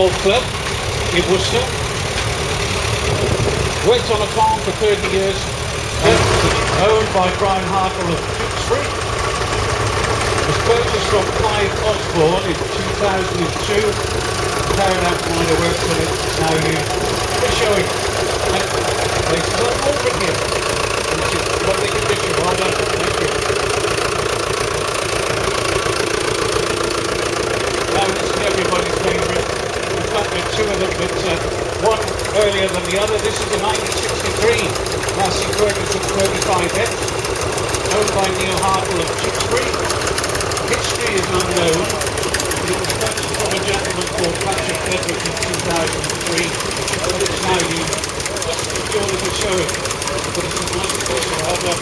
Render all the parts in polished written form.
Golf Club in Worcester. Worked on a farm for 30 years. Owned by Brian Hartle of Tewkesbury. Was purchased from Clive Osborne in 2002. Carried out minor works on it. It's now used for showing. Places like Malvern here. Which is lovely condition. Well done. Thank you. Now this is everybody's favourite. In fact there are two of them, but one earlier than the other. This is a 1963 Massey Ferguson TEF20, owned by Neil Hartle of Tewkesbury. History is unknown. It was purchased from a gentleman called Patrick Edwards in 2003, but it's now used just to do a little showing. But it's a nice picture. Well done.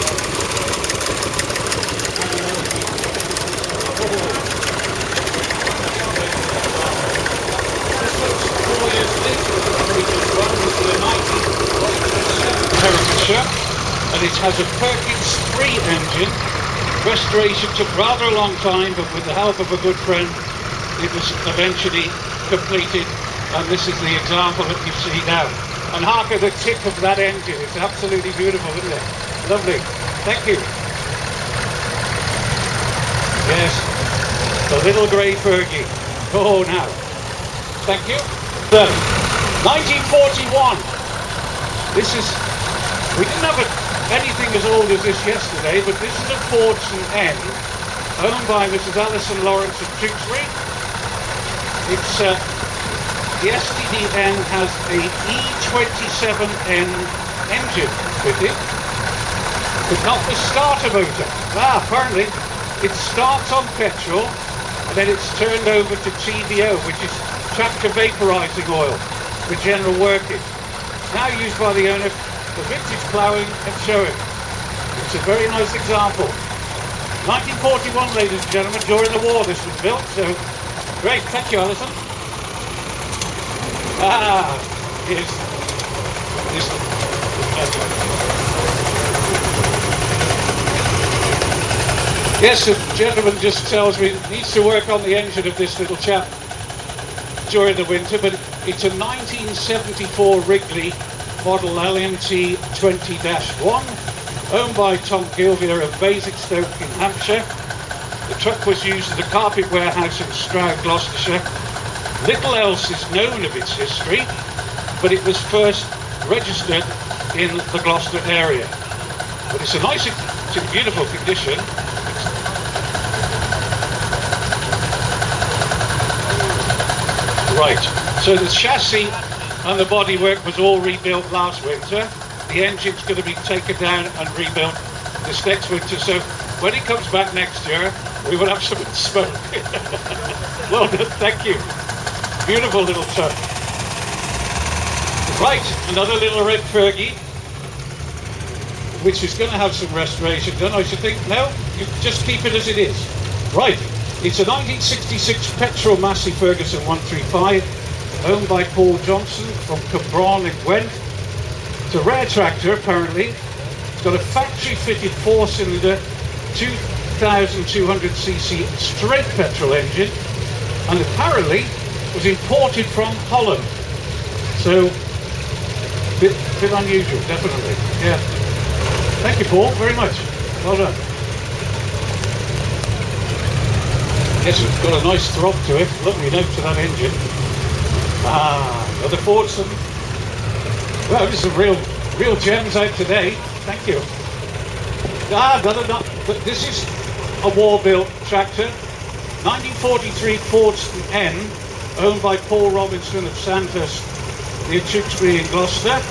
This looks 4 years later than the previous one. This is a 1947 Herefordshire, and it has a Perkins 3 engine. Restoration took rather a long time, but with the help of a good friend, it was eventually completed, and this is the example that you see now. And hark at the tick of that engine. It's absolutely beautiful, isn't it? Lovely. Thank you. Yes, the little grey Fergie. Oh, now. Thank you. So, 1941. This is, we didn't have anything as old as this yesterday, but this is a Fordson N, owned by Mrs. Allis and Lawrence of Tewkesbury. It's, the STD-N has a E27N engine fitted, but not the starter motor. Apparently it starts on petrol, and then it's turned over to TVO, which is tractor vaporizing oil for general working. Now used by the owner for vintage ploughing and showing. It's a very nice example. 1941, ladies and gentlemen, during the war this was built, so great. Thank you, Alison. Here's this. Yes, the gentleman just tells me he needs to work on the engine of this little chap during the winter, but it's a 1974 Ridley Model LNT20-1, owned by Tom Gilvere of Basingstoke in Hampshire. The truck was used as a carpet warehouse in Stroud, Gloucestershire. Little else is known of its history, but it was first registered in the Gloucester area. But it's a nice, it's in beautiful condition. Right, so the chassis and the bodywork was all rebuilt last winter. The engine's going to be taken down and rebuilt this next winter, so when he comes back next year, we will have some smoke. Well done, thank you. Beautiful little truck. Right, another little red Fergie, which is going to have some restoration done, I should think. No, you just keep it as it is. Right, it's a 1966 petrol Massey Ferguson 135, owned by Paul Johnson from Cambron in Gwent. It's a rare tractor, apparently. It's got a factory-fitted 4-cylinder, 2,200cc straight petrol engine, and apparently was imported from Holland. So, bit unusual, definitely. Yeah. Thank you, Paul, very much. Well done. Yes, it's got a nice throb to it. Lovely note to that engine. Another Fordson. Well, there's some real gems out today. Thank you. But this is a war-built tractor. 1943 Fordson N, owned by Paul Robinson of Sandhurst near Tewkesbury in Gloucester.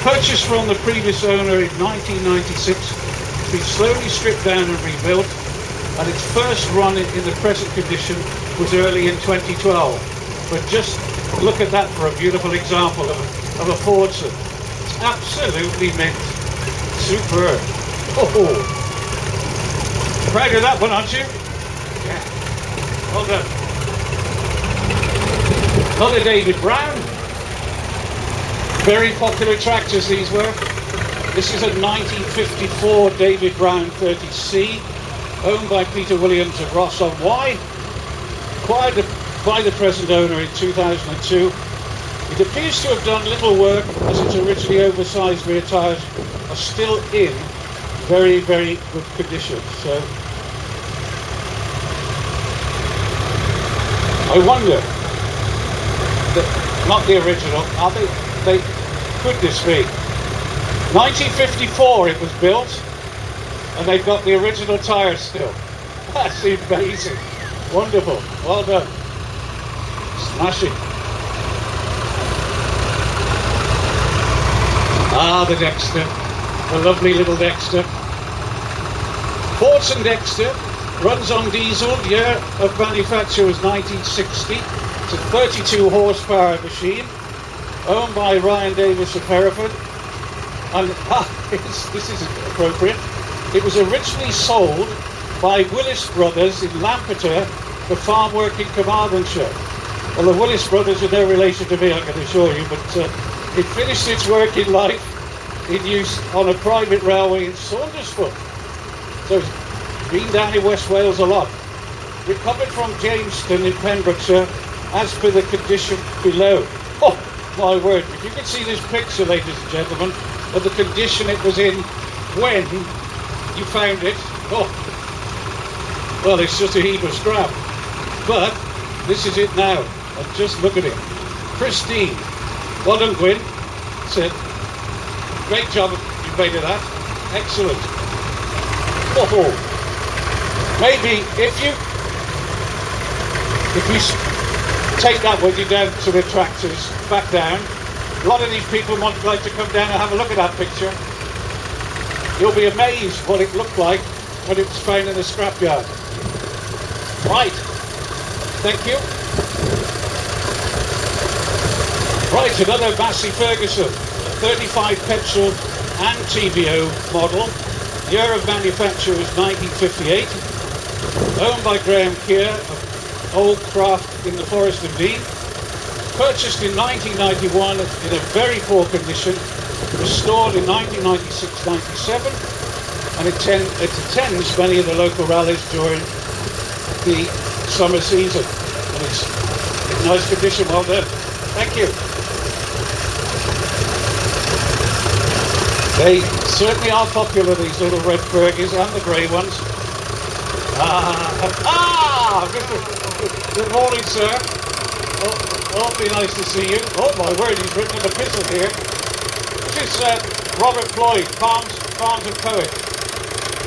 Purchased from the previous owner in 1996, it's been slowly stripped down and rebuilt, and its first run in the present condition was early in 2012. But just look at that for a beautiful example of a Fordson. It's absolutely mint. Superb. Oh, proud of that one, aren't you? Yeah. Well done. Another David Brown. Very popular tractors these were. This is a 1954 David Brown 30C, owned by Peter Williams of Ross on Wye. Acquired by the present owner in 2002. It appears to have done little work as its originally oversized rear tyres are still in very, very good condition. So I wonder, not the original, are they could this be? 1954 it was built, and they've got the original tyres still. That's amazing. Wonderful. Well done. Smashing. Ah, the Dexta. The lovely little Dexta. Fordson Dexta runs on diesel. Year of manufacture was 1960. It's a 32 horsepower machine, owned by Ryan Davis of Hereford. And this is appropriate. It was originally sold by Willis Brothers in Lampeter for farm work in Carmarthenshire. Well, the Willis Brothers are no relation to me, I can assure you, but it finished its working life in use on a private railway in Saundersfoot. So it's been down in West Wales a lot. Recovered from Jamestown in Pembrokeshire as per the condition below. Oh, my word, if you can see this picture, ladies and gentlemen, of the condition it was in when you found it. Oh, well, it's just a heap of scrap. But this is it now. And just look at it. Pristine. Well done, Gwyn. Said, great job you made of that. Excellent. Oh, maybe if you take that with you down to the tractors, back down, a lot of these people might like to come down and have a look at that picture. You'll be amazed what it looked like when it was found in the scrapyard. Right. Thank you. Right, another Massey Ferguson, a 35 petrol and TBO model. Year of manufacture was 1958. Owned by Graham Keir of Old Craft in the Forest of Dean. Purchased in 1991 in a very poor condition. Restored in 1996-97. And it attends many of the local rallies during the summer season. And it's in nice condition. Well done. Thank you. They certainly are popular, these little red Fergies and the grey ones. Good morning, sir. Oh, awfully nice to see you. Oh my word, he's written an epistle here. This is Robert Floyd, Farms and Poet.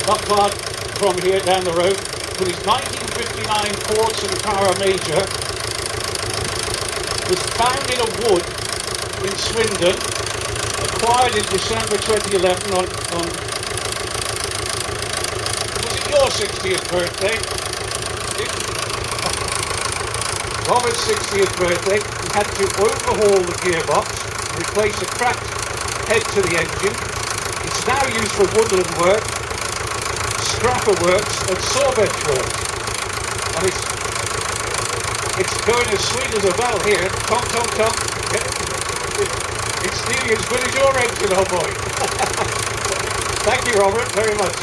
Not far from here down the road. With his 1959 Fordson Power Major, was found in a wood in Swindon, acquired in December 2011 on was it your 60th birthday? Robert's 60th birthday. He had to overhaul the gearbox, replace a cracked head to the engine. It's now used for woodland work, scrapper works and sawbench works. And it's going as sweet as a bell here. Tom, tom, tom. It's nearly as good as your engine, old boy. Thank you, Robert, very much.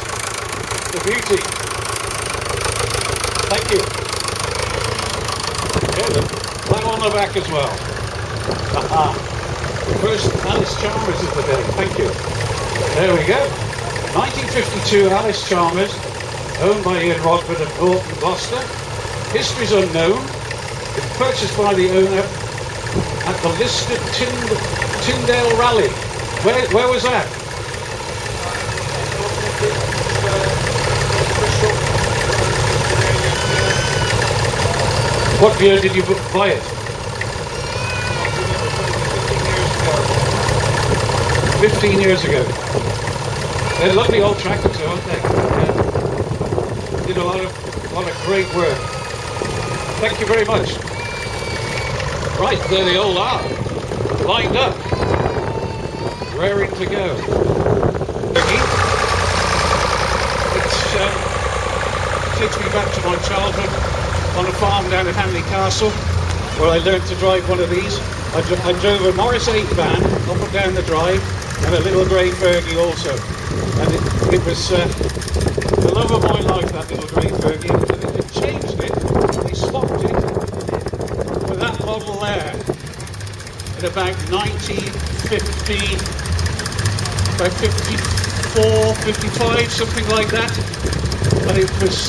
The beauty. Thank you. Yeah, I'm on the back as well. First, Allis Chalmers of the day. Thank you. There we go. 1952 Allis Chalmers, owned by Ian Rodford of Norton, Gloucester. History's unknown. It's purchased by the owner at the listed Tyndale Rally. Where was that? What year did you buy it? 15 years ago. They're lovely old tractors, aren't they? Yeah. Did a lot of great work. Thank you very much. Right, there they all are, lined up, raring to go. It takes me back to my childhood on a farm down at Hamley Castle, where I learned to drive one of these. I drove a Morris 8 van up and down the drive, and a little grey Fergie also. And it was the love of my life, that little grey Fergie. And they changed it, they swapped it model there in about 1950, about 54, 55, something like that. And it was,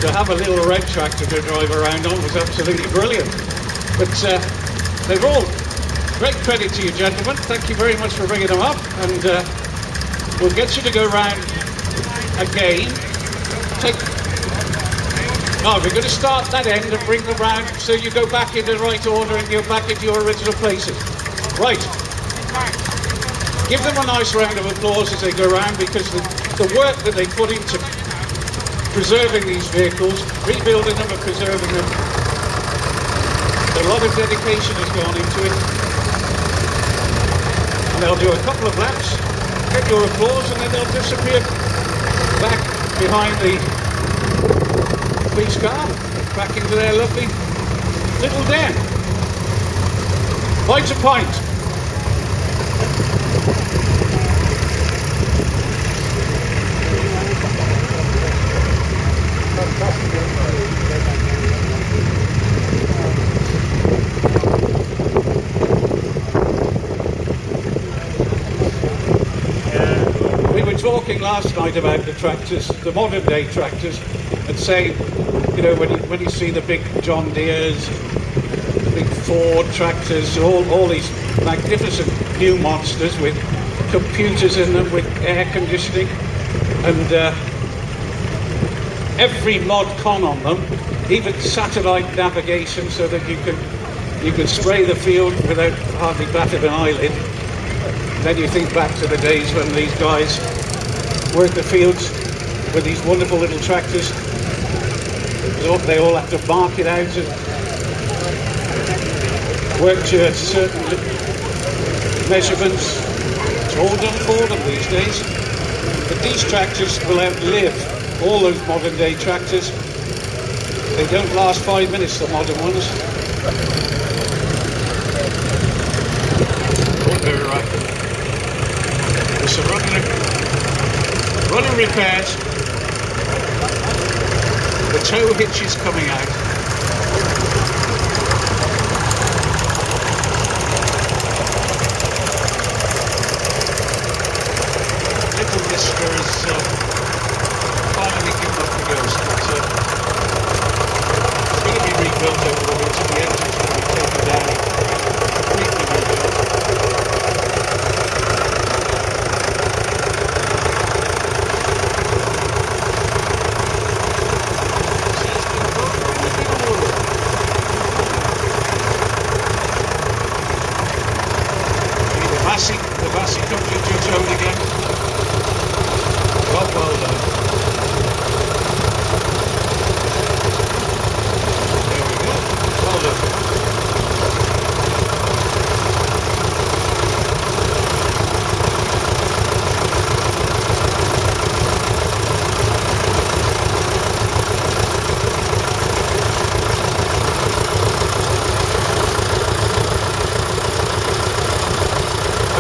to have a little red tractor to drive around on was absolutely brilliant. But they're all great credit to you, gentlemen. Thank you very much for bringing them up, and we'll get you to go round again. No, we're going to start that end and bring them round so you go back in the right order and you're back into your original places. Right. Give them a nice round of applause as they go round, because the work that they put into preserving these vehicles, rebuilding them and preserving them, a lot of dedication has gone into it. And they'll do a couple of laps, get your applause, and then they'll disappear back behind the police car, back into their lovely little den. Bite a pint. We were talking last night about the tractors, the modern day tractors, and saying, you know, when you see the big John Deeres, the big Ford tractors, all these magnificent new monsters with computers in them, with air conditioning, and every mod con on them, even satellite navigation, so that you can spray the field without hardly batting an eyelid. Then you think back to the days when these guys worked the fields with these wonderful little tractors. They all have to mark it out and work to certain measurements. It's all done for them these days. But these tractors will outlive all those modern day tractors. They don't last 5 minutes, the modern ones. Very right. There's some running repairs. The tow hitch is coming out. Little Mister has finally given up the ghost, but it's going to be rebuilt over the winter. The engine's going to be taken down and completely rebuilt. The Massey comes into its own again. Well done. There we go. Well done.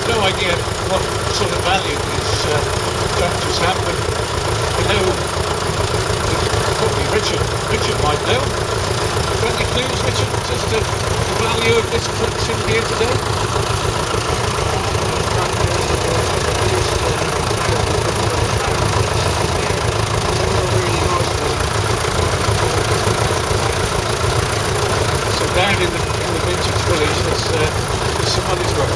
No idea what sort of value these tractors have, but I know, probably Richard might know. Got any clues, Richard, as to the value of this collection here today? So down in the vintage village, there's somebody's work.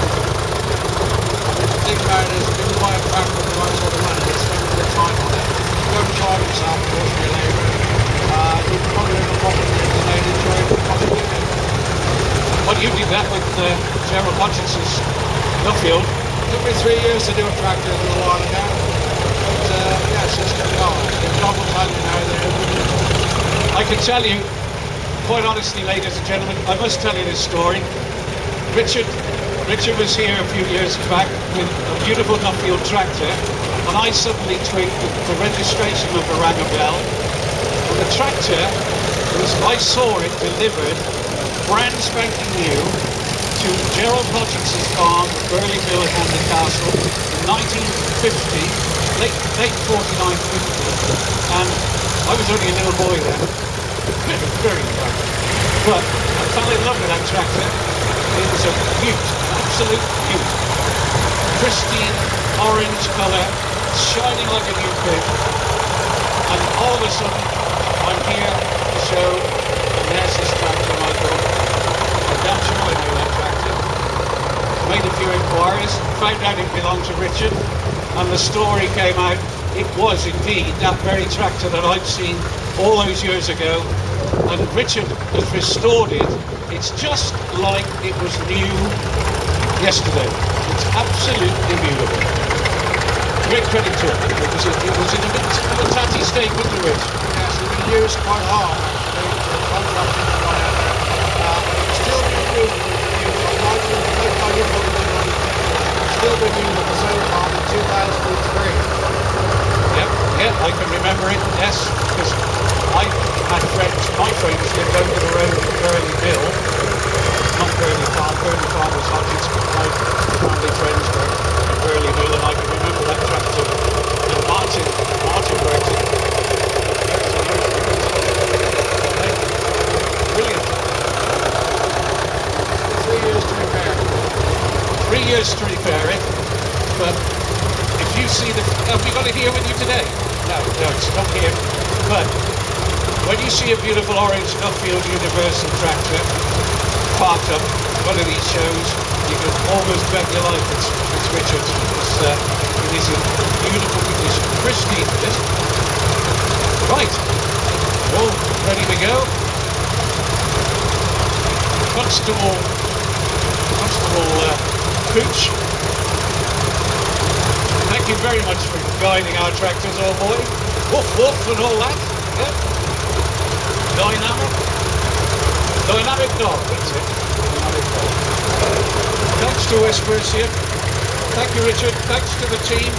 Think about it, if you buy a tractor with the right sort of money, you're spending the time on it. You don't charge yourself, of course, for your labour. You'll probably have a problem with the lady enjoying the possibility. Well, you did that with Gerald Hutchinson's Nuffield. It took me 3 years to do a tractor a little while ago. But yeah, it's just going on. John will tell you now that I can tell you, quite honestly, ladies and gentlemen, I must tell you this story. Richard was here a few years back with a beautiful Nuffield tractor, and I suddenly twigged that the registration number rang a bell. And the tractor I saw it delivered brand spanking new to Gerald Hodgson's farm, Burley Mill at Hamley Castle in 1950, late 49-50, and I was only a little boy then. very bright. But I fell in love with that tractor. It was a beaut, absolute beaut. Pristine orange colour, shining like a new pin. And all of a sudden, I'm here to show, and there's this tractor, Michael. I'm damn sure I know that tractor. Made a few inquiries, found out it belonged to Richard, and the story came out. It was indeed that very tractor that I'd seen all those years ago, and Richard has restored it. It's just like it was new yesterday. It's absolutely beautiful. Great credit to it. It was in a bit of a tatty state, wasn't it, Rich? Yes, it was used quite hard. Still being used. Still been used at the same time in 2003. Yeah, I can remember it, yes, because I had friends, my friends lived over the road in Burley Mill, not Burley Farm. Burley Farm was Hodges, but my family friends were in Burley Mill, and I can remember that tractor. And Martin worked it. Brilliant. 3 years to repair. 3 years to repair it, but if you see the... Have we got it here with you today? No, it's not here. But when you see a beautiful orange Nuffield Universal tractor parked up one of these shows, you can almost bet your life it's Richard's, because it is in beautiful condition. Pristine, yes? Right, all ready to go. Constable Pooch. Thank you very much for guiding our tractors, old boy. Woof woof and all that. Yep. Dynamic dog, that's it. Dynamic dog. Thanks to Whispers here. Thank you, Richard. Thanks to the team.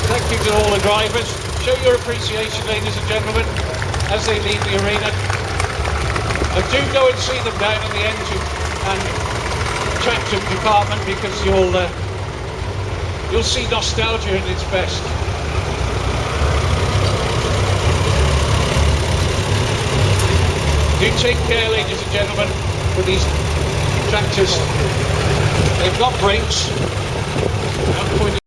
Thank you to all the drivers. Show your appreciation, ladies and gentlemen, as they leave the arena. And do go and see them down in the engine and tractor department, because you'll see nostalgia at its best. Do take care, ladies and gentlemen, with these tractors. They've got brakes.